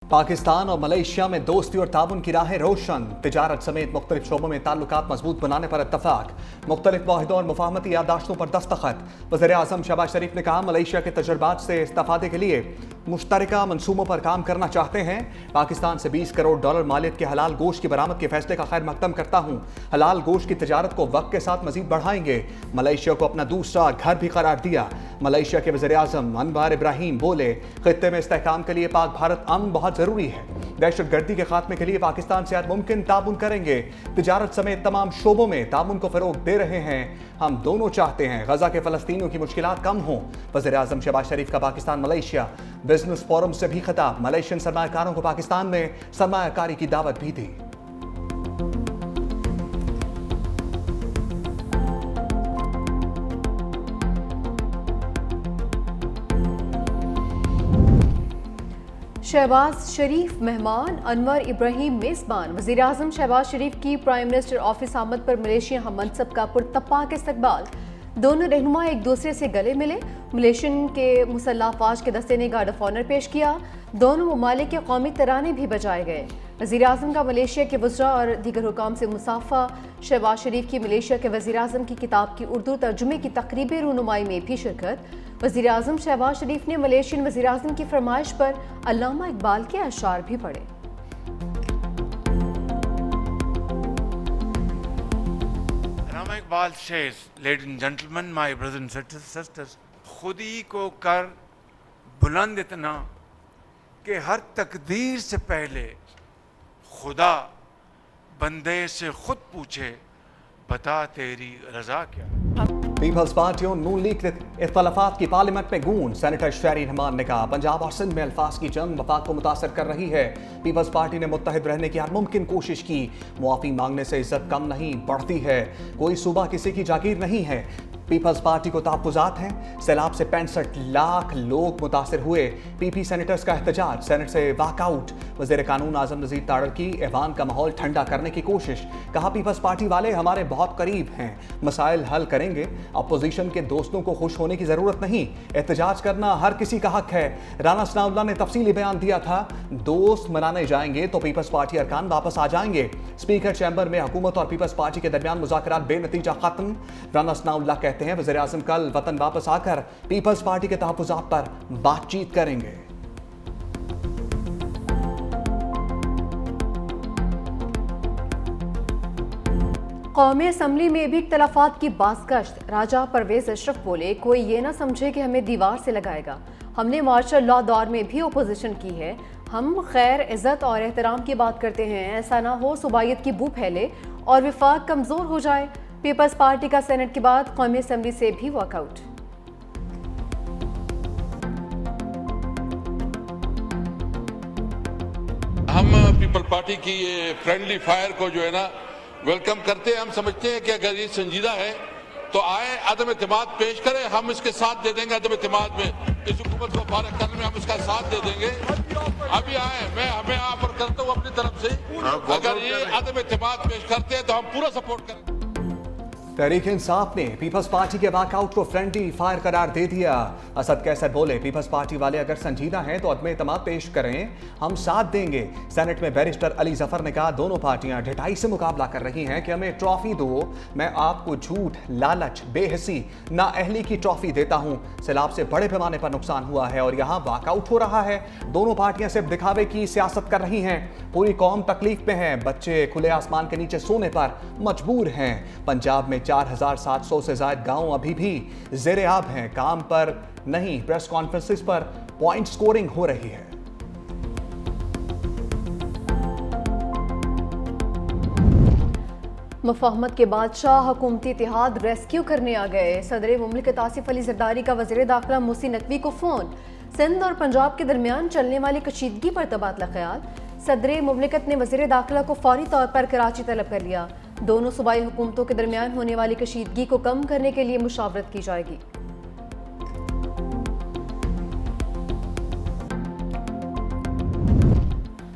पाकिस्तान और मलेशिया में दोस्ती और ताउन की राहें रोशन, तिजारत समेत मुख्तलिफ शोबों में ताल्लुकात मजबूत बनाने पर इत्तफाक, मुख्तलिफ माहिदों और मुफाहमती यादाश्तों पर दस्तखत। वज़ीर आज़म शहबाज शरीफ ने कहा, मलेशिया के तजुर्बात से इस्तेफादे के लिए मुश्तरका मनसूबों पर काम करना चाहते हैं। पाकिस्तान से $20 करोड़ मालियत के हलाल गोश्त की बरामद के फैसले का खैर मकदम करता हूँ। हलाल गोश्त की तजारत को वक्त के साथ मजीद बढ़ाएंगे। मलेशिया को अपना दूसरा घर भी करार दिया। मलेशिया के वज़ीर आज़म अनवर इब्राहिम बोले, खित्ते में इस्तेहकाम के लिए पाक भारत अमन बहुत ज़रूरी है। दहशतगर्दी के खात्मे के लिए पाकिस्तान से हर मुमकिन ताउन करेंगे। तिजारत समेत तमाम शोबों में ताउन को फरोग दे रहे हैं। हम दोनों चाहते हैं गजा के फलस्तीनियों की मुश्किलात कम हों। वज़ीर आज़म शहबाज शरीफ का पाकिस्तान मलेशिया बिजनेस फोरम से भी खिताब, मलेशियन सरमायाकारों को पाकिस्तान में सरमायाकारी की दावत भी दी। शहबाज शरीफ मेहमान, अनवर इब्राहिम मेज़बान। वज़ीर आज़म शहबाज शरीफ की प्राइम मिनिस्टर ऑफिस आमद पर मलेशिया हम मनसब का पुरतपाक इस्तकबाल। दोनों रहनुमा एक दूसरे से गले मिले। मलेशियन के मुसल्लह अफवाज के दस्ते ने गार्ड ऑफ ऑनर पेश किया। दोनों ममालिक के कौमी तराने भी बजाए गए। वज़ीर आज़म का मलेशिया के वज़रा और दीगर हुकाम से मुसाफा। शहबाज शरीफ की मलेशिया के वज़ीर आज़म की किताब की उर्दू तर्जुमे की तकरीबी रूनुमाई में भी शिरकत। वज़ीर आज़म शहबाज शरीफ ने मलेशियन वज़ीर आज़म की फरमाइश पर अल्लामा इकबाल के अशार भी पढ़े। Iqbal says, ladies and gentlemen, my brothers and sisters, खुदी को कर बुलंद इतना कि हर तकदीर से पहले खुदा बंदे से खुद पूछे, बता तेरी रजा क्या। पीपल्स पार्टी और नून लीग के इख्तलाफात की पार्लियामेंट में गूंज। सेनेटर शहरी रहमान ने कहा, पंजाब और सिंध में अल्फाज की जंग वफाक को मुतासर कर रही है। पीपल्स पार्टी ने मुत्तहिद रहने की हर मुमकिन कोशिश की। मुआफ़ी मांगने से इज्जत कम नहीं बढ़ती है। कोई सूबा किसी की जागीर नहीं है। पीपल्स पार्टी को तहफ़्फ़ुज़ात हैं। सैलाब से 65 लाख लोग मुतासर हुए। पीपी सेनेटर्स का एहतजाज, सेनेट से वाकआउट। वज़ीर कानून आज़म नज़ीर तारड़ की ऐवान का माहौल ठंडा करने की कोशिश। कहा, पीपल्स पार्टी वाले हमारे बहुत करीब हैं, मसाइल हल करेंगे। अपोजिशन के दोस्तों को खुश होने की ज़रूरत नहीं। एहतजाज करना हर किसी का हक है। राना सनाउल्लाह ने तफसीली बयान दिया था, दोस्त मनाने जाएंगे तो पीपल्स पार्टी अरकान वापस आ जाएंगे। स्पीकर चैम्बर में हुकूमत और पीपल्स पार्टी के दरमियान मुज़ाकरात बेनतीजा खत्म। राना सनाउल्लाह कहते हैं, वज़ीर आज़म कल वतन वापस आकर पीपल्स पार्टी के तहफ़्फ़ुज़ात पर बातचीत करेंगे। कौमी असम्बली में भी इख्तलाफात की बाज़गश्त। राजा परवेज अशरफ बोले, कोई ये ना समझे कि हमें दीवार से लगाएगा। हमने मार्शल लॉ दौर में भी अपोजिशन की है। हम खैर, इज़्ज़त और एहतराम की बात करते हैं। ऐसा ना हो सुबाइयत की बू फैले और विफाक कमज़ोर हो जाए। पीपल्स पार्टी का सेनेट के बाद कौमी असम्बली से भी वॉकआउट। हम पीपल पार्टी की ये फ्रेंडली फायर को जो है ना वेलकम करते हैं। हम समझते हैं कि अगर ये संजीदा है तो आए, अदम इत्तेमाद पेश करें, हम इसके साथ दे देंगे। अदम इत्तेमाद में इस हुकूमत को फारग करने में हम इसका साथ दे देंगे। अभी आए, मैं हमें ऑफर करता हूँ अपनी तरफ से, अगर ये अदम इत्तेमाद पेश करते हैं तो हम पूरा सपोर्ट करेंगे। तहरीक इंसाफ ने पीपल्स पार्टी के वॉकआउट को फ्रेंडली फायर करार दे दिया। असद कैसर बोले, पीपल्स पार्टी वाले अगर संजीदा हैं तो अदम एतमाद पेश करें, हम साथ देंगे। सेनेट में बैरिस्टर अली जफर ने कहा, दोनों पार्टियां ढिठाई से मुकाबला कर रही हैं कि हमें ट्रॉफी दो। मैं आपको झूठ, लालच, बेहिसी, नाअहली की ट्रॉफी देता हूं। सैलाब से बड़े पैमाने पर नुकसान हुआ है और यहां वॉकआउट हो रहा है। दोनों पार्टियां सिर्फ दिखावे की सियासत कर रही हैं। पूरी कौम तकलीफ में है। बच्चे खुले आसमान के नीचे सोने पर मजबूर हैं। पंजाब में 4700 से ज्यादा गांव अभी भी ज़ेरे आब हैं, काम पर नहीं। प्रेस कॉन्फ्रेंसिस पर पॉइंट स्कोरिंग हो रही है। मुफाहमत के बादशाह हुकूमती इत्तेहाद रेस्क्यू करने आ गए। सदर मुमलिकत आसिफ अली जरदारी का वज़ीर दाखिला मोहसिन नकवी को फ़ोन। सिंध और पंजाब के दरमियान चलने वाली कशीदगी पर तबादला ख्याल। सदर मुमलिकत ने वज़ीर दाखिला को फौरी तौर पर कराची तलब कर लिया। दोनों सूबाई हुकूमतों के दरमियान होने वाली कशीदगी को कम करने के लिए मुशावरत की जाएगी।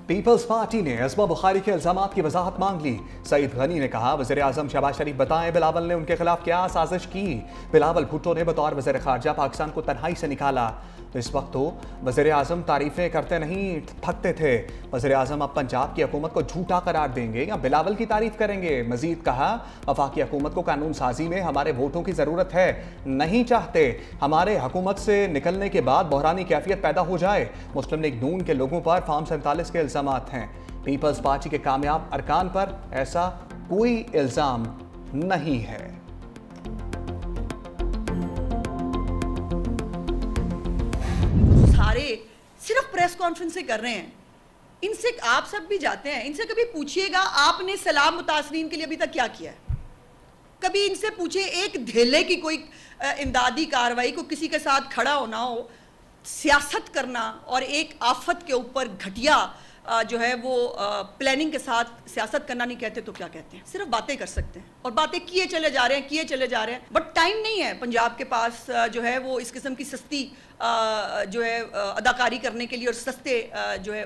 पीपल्स पार्टी ने अज़मा बुखारी के इल्ज़ामात की वजाहत मांग ली। सईद गनी ने कहा, वज़ीर आज़म शहबाज शरीफ बताएं बिलावल ने उनके खिलाफ क्या साजिश की। बिलावल भुट्टो ने बतौर वज़ीर ख़ारजा पाकिस्तान को तन्हाई से निकाला। तो इस वक्त तो वज़ीर आज़म तारीफ़ें करते नहीं थकते थे। वज़ीर आज़म अब पंजाब की हुकूमत को झूठा करार देंगे या बिलावल की तारीफ़ करेंगे। मज़ीद कहा, वफाकी हुकूमत को कानून साजी में हमारे वोटों की ज़रूरत है, नहीं चाहते हमारे हुकूमत से निकलने के बाद बहरानी कैफियत पैदा हो जाए। मुस्लिम लीग नून के लोगों पर फॉर्म 47 के इल्ज़ामात हैं। पीपल्स पार्टी के कामयाब अरकान पर ऐसा कोई इल्ज़ाम नहीं है। सारे सिर्फ प्रेस कॉन्फ्रेंस से कर रहे हैं। इनसे आप सब भी जाते हैं, इनसे कभी पूछिएगा आपने सलाम मुतासरीन के लिए अभी तक क्या किया है। कभी इनसे पूछे एक धेले की कोई इमदादी कार्रवाई को किसी के साथ खड़ा होना हो, सियासत करना और एक आफत के ऊपर घटिया जो है वो प्लानिंग के साथ सियासत करना नहीं कहते तो क्या कहते हैं। सिर्फ बातें कर सकते हैं और बातें किए चले जा रहे हैं, बट टाइम नहीं है पंजाब के पास जो है वो इस किस्म की सस्ती जो है अदाकारी करने के लिए और सस्ते जो है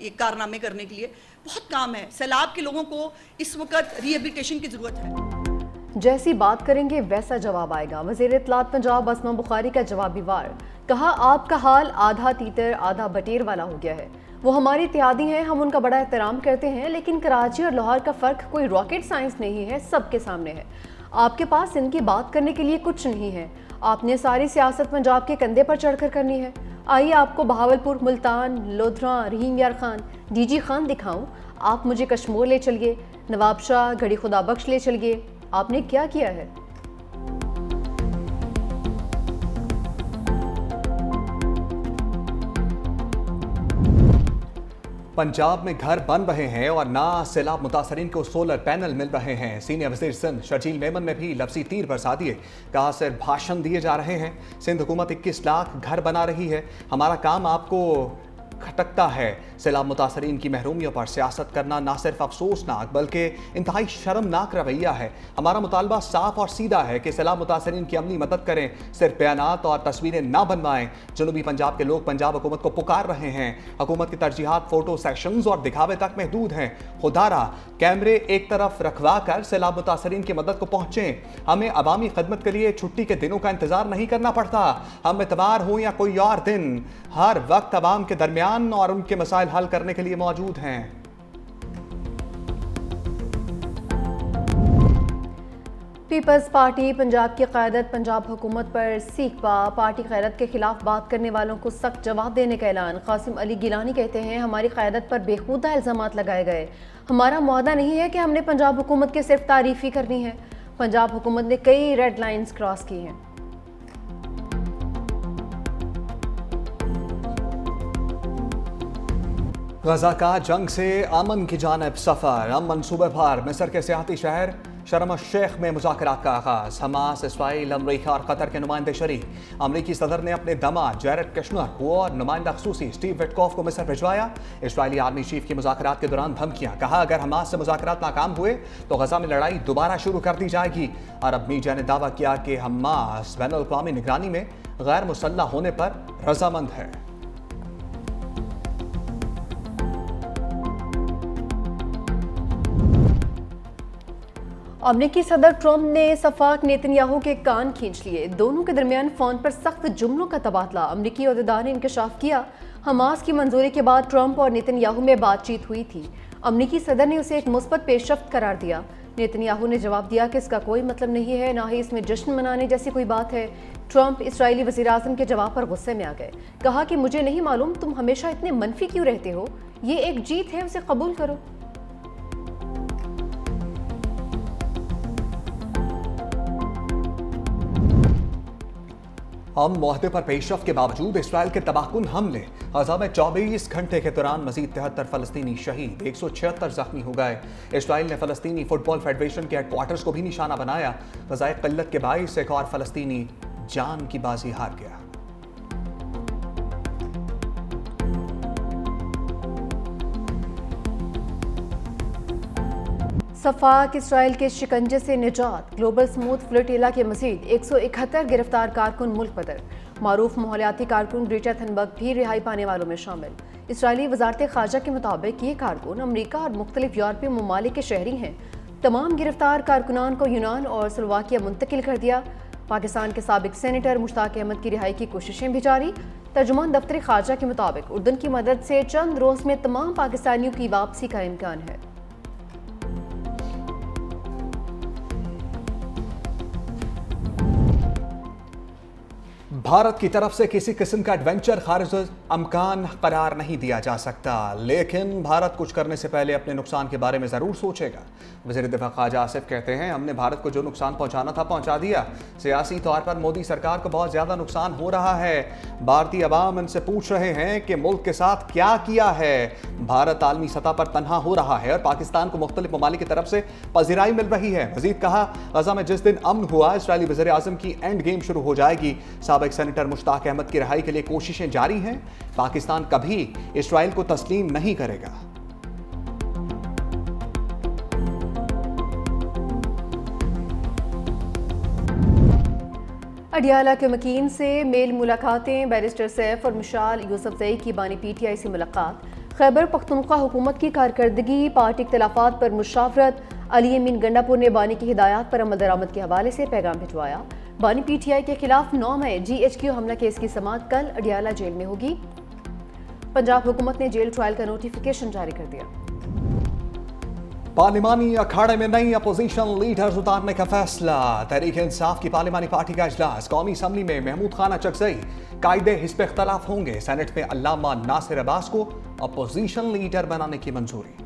ये कारनामे करने के लिए। बहुत काम है। सैलाब के लोगों को इस वक्त रिहेबिलिटेशन की ज़रूरत है। जैसी बात करेंगे वैसा जवाब आएगा। वज़ीर इत्तलात पंजाब असमा बुखारी का जवाबी वार, कहा आपका हाल आधा तीतर आधा बटेर वाला हो गया है। वो हमारी इत्तेहादी हैं, हम उनका बड़ा एहतराम करते हैं, लेकिन कराची और लाहौर का फ़र्क कोई रॉकेट साइंस नहीं है, सबके सामने है। आपके पास इनकी बात करने के लिए कुछ नहीं है। आपने सारी सियासत पंजाब के कंधे पर चढ़कर करनी है। आइए आपको बहावलपुर, मुल्तान, लोधरा, रहीम यार खान, डीजी खान दिखाऊं। आप मुझे कश्मीर ले चलिए, नवाब शाह, घड़ी खुदा बख्श ले चलिए। आपने क्या किया है? पंजाब में घर बन रहे हैं और ना सैलाब मुतासरीन को सोलर पैनल मिल रहे हैं। सीनियर वज़ीर सिंध शर्जील मेमन ने भी लफ्ज़ी तीर बरसा दिए। कहा सिर्फ भाषण दिए जा रहे हैं। सिंध हुकूमत 21 लाख घर बना रही है। हमारा काम आपको खटकता है। सैलाब मुतासरीन की महरूमियों पर सियासत करना ना सिर्फ अफसोसनाक बल्कि इंतहाई शर्मनाक रवैया है। हमारा मुतालबा साफ और सीधा है कि सैलाब मुतासरीन की अमली मदद करें, सिर्फ बयानात और तस्वीरें ना बनवाएं। जनूबी पंजाब के लोग पंजाब हुकूमत को पुकार रहे हैं। हुकूमत की तरजीहात फोटो सेशंस और दिखावे तक महदूद हैं। खुदारा कैमरे एक तरफ रखवा कर सैलाब मुतासरीन की मदद को पहुंचें। हमें अवामी खदमत के लिए छुट्टी के दिनों का इंतजार नहीं करना पड़ता। हम इतवार हो या कोई और दिन, हर वक्त अवाम के दरमियान और उनके मसाइल हल करने के लिए मौजूद हैं। पीपल्स पार्टी पंजाब की क़यादत पंजाब हुकूमत पर सीखपा। पार्टी क़यादत के खिलाफ बात करने वालों को सख्त जवाब देने का ऐलान। कासिम अली गिलानी कहते हैं हमारी क़यादत पर बेखुदा इल्ज़ामात लगाए गए। हमारा मुआहदा नहीं है कि हमने पंजाब हुकूमत की सिर्फ तारीफ़ ही करनी है। पंजाब हुकूमत ने कई रेड लाइन्स क्रॉस की हैं। गजा का जंग से अमन की जानिब सफ़र। हम मनसूबे पर मिस्र के सियाती शहर शर्म शेख में मुज़ाकरात का आगाज़। हमास, इसराइल, अमरीका और कतर के नुमाइंदे शरीक। अमरीकी सदर ने अपने दामाद जैरेड कुशनर को और नुमाइंदा ख़ुसूसी स्टीव विटकॉफ को मिस्र भिजवाया। इसराइली आर्मी चीफ की मुज़ाकरात के दौरान धमकियाँ। कहा अगर हमास से मुज़ाकरात नाकाम हुए तो गजा में लड़ाई दोबारा शुरू कर दी जाएगी। अरब मीडिया ने दावा किया कि हमास बैनुल-अक़वामी निगरानी में गैर मुसल्लह होने पर रज़ामंद है। अमेरिकी सदर ट्रंप ने सफाक नेतन्याहू के कान खींच लिए। दोनों के दरमियान फ़ोन पर सख्त जुमलों का तबादला। अमेरिकी अहदेदार ने इंकशाफ किया हमास की मंजूरी के बाद ट्रंप और नेतन्याहू में बातचीत हुई थी। अमेरिकी सदर ने उसे एक मुस्बत पेशरफ्त करार दिया। नेतन्याहू ने जवाब दिया कि इसका कोई मतलब नहीं है, ना ही इसमें जश्न मनाने जैसी कोई बात है। ट्रंप इसराइली वज़ीर आज़म के जवाब पर गुस्से में आ गए। कहा कि मुझे नहीं मालूम तुम हमेशा इतने मनफी क्यों रहते हो, ये एक जीत है, उसे कबूल करो। हम मुआहदे पर पेशरफ्त के बावजूद इसराइल के तबाहकुन हमले। गजा में 24 घंटे के दौरान मजीद 73 फ़लस्तीनी शहीद, 176 जख्मी हो गए। इसराइल ने फ़लस्तीनी फुटबॉल फेडरेशन के हेडक्वार्टर्स को भी निशाना बनाया। ग़ज़ाए क़िल्लत के बाइस एक और फ़लस्तीनी जान की बाजी हार गया। सफाक इसराइल के शिकंजे से निजात। ग्लोबल स्मूथ फ्लोटिला के मजीद 171 गिरफ्तार कारकुन मुल्क बदर। मारूफ माहौलियाती कारकुन ग्रेटा थनबर्ग भी रिहाई पाने वालों में शामिल। इसराइली वजारत ख़ारजा के मुताबिक ये कारकुन अमरीका और मुख्तलिफ यूरोपीय ममालिक के शहरी हैं। तमाम गिरफ्तार कारकुनान को यूनान और स्लोवाकिया मुंतकिल कर दिया। पाकिस्तान के साबिक सेनेटर मुश्ताक अहमद की रिहाई की कोशिशें भी जारी। तर्जुमान दफ्तर खारजा के मुताबिक उर्दन की मदद से चंद रोज में तमाम पाकिस्तानियों की वापसी का इम्कान है। भारत की तरफ से किसी किस्म का एडवेंचर खारिज अमकान करार नहीं दिया जा सकता, लेकिन भारत कुछ करने से पहले अपने नुकसान के बारे में ज़रूर सोचेगा। वज़ीर दिफा ख्वाजा आसिफ कहते हैं, हमने भारत को जो नुकसान पहुंचाना था पहुंचा दिया। सियासी तौर पर मोदी सरकार को बहुत ज़्यादा नुकसान हो रहा है। भारतीय अवाम इनसे पूछ रहे हैं कि मुल्क के साथ क्या किया है। भारत आलमी सतह पर तनहा हो रहा है और पाकिस्तान को मुख्तलिफ ममालिक की तरफ से पजीराई मिल रही है। मजीद कहा, गजा में जिस दिन अमन हुआ, इसराइली वज़ीर आज़म की एंड गेम शुरू हो जाएगी। साबिक सेनेटर मुश्ताक अहमद की रिहाई के लिए कोशिशें जारी हैं। पाकिस्तान कभी इसराइल को तस्लीम नहीं करेगा। अडियाला के मकीन से मेल मुलाकातें, बैरिस्टर सैफ और मिशाल यूसुफजई की बानी पीटीआई से मुलाकात, खैबर पख्तूनख्वा हुकूमत की कारकर्दगी, पार्टी इख्तलाफात पर मुशावरत, अली अमीन गंडापुर ने बानी की हिदायत पर अमल दरामद के हवाले से पैगाम भिजवाया। बानी पीटीआई के खिलाफ 9 मई GHQ हमला केस की समाअत कल अडियाला जेल में होगी। पंजाब हुकूमत ने जेल ट्रायल का नोटिफिकेशन जारी कर दिया। पार्लिमानी अखाड़े में नई अपोजिशन लीडर्स उतारने का फैसला, तहरीक इंसाफ की पार्लिमानी पार्टी का इजलास, कौमी असम्बली में महमूद खान अचकजई, कायदे हिस्ब इख्तलाफ होंगे। सेनेट में अल्लामा नासिर अब्बास को अपोजिशन लीडर बनाने की मंजूरी।